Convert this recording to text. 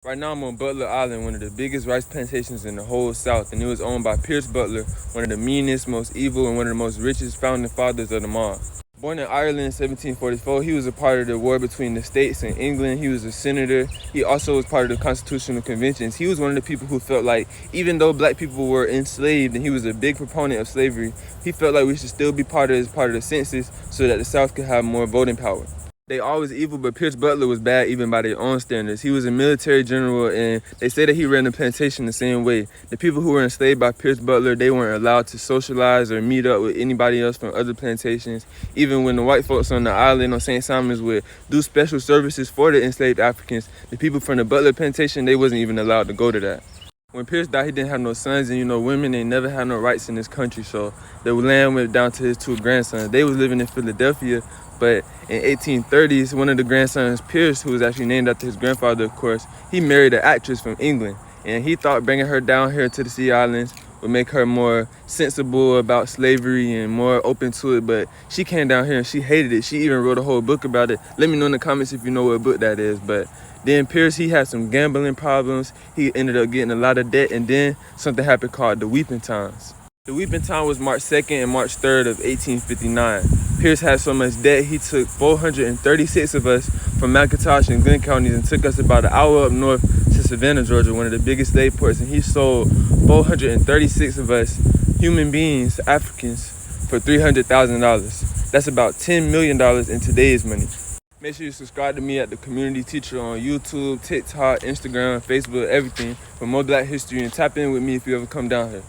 Right now I'm on Butler Island, one of the biggest rice plantations in the whole South, and it was owned by Pierce Butler, one of the meanest, most evil, and one of the most richest founding fathers of them all. Born in Ireland in 1744, he was a part of the war between the states and England. He was a senator. He also was part of the Constitutional Conventions. He was one of the people who felt like, even though black people were enslaved and he was a big proponent of slavery, he felt like we should still be part of the census so that the South could have more voting power. They all was evil, but Pierce Butler was bad even by their own standards. He was a military general, and they say that he ran the plantation the same way. The people who were enslaved by Pierce Butler, they weren't allowed to socialize or meet up with anybody else from other plantations. Even when the white folks on the island on St. Simon's would do special services for the enslaved Africans, the people from the Butler plantation, they wasn't even allowed to go to that. When Pierce died, he didn't have no sons, and women, they never had no rights in this country, so the land went down to his two grandsons. They was living in Philadelphia, but in 1830s, one of the grandsons, Pierce, who was actually named after his grandfather, of course, he married an actress from England, and he thought bringing her down here to the Sea Islands would make her more sensible about slavery and more open to it, but she came down here and she hated it. She even wrote a whole book about it. Let me know in the comments if you know what book that is, but then Pierce, he had some gambling problems. He ended up getting a lot of debt, and then something happened called the Weeping Times. The Weeping Time was March 2nd and March 3rd of 1859. Pierce had so much debt, he took 436 of us from McIntosh and Glenn counties and took us about an hour up north to Savannah, Georgia, one of the biggest slave ports, and he sold 436 of us, human beings, Africans, for $300,000. That's about $10 million in today's money. Make sure you subscribe to me at The Community Teacher on YouTube, TikTok, Instagram, Facebook, everything for more Black history, and tap in with me if you ever come down here.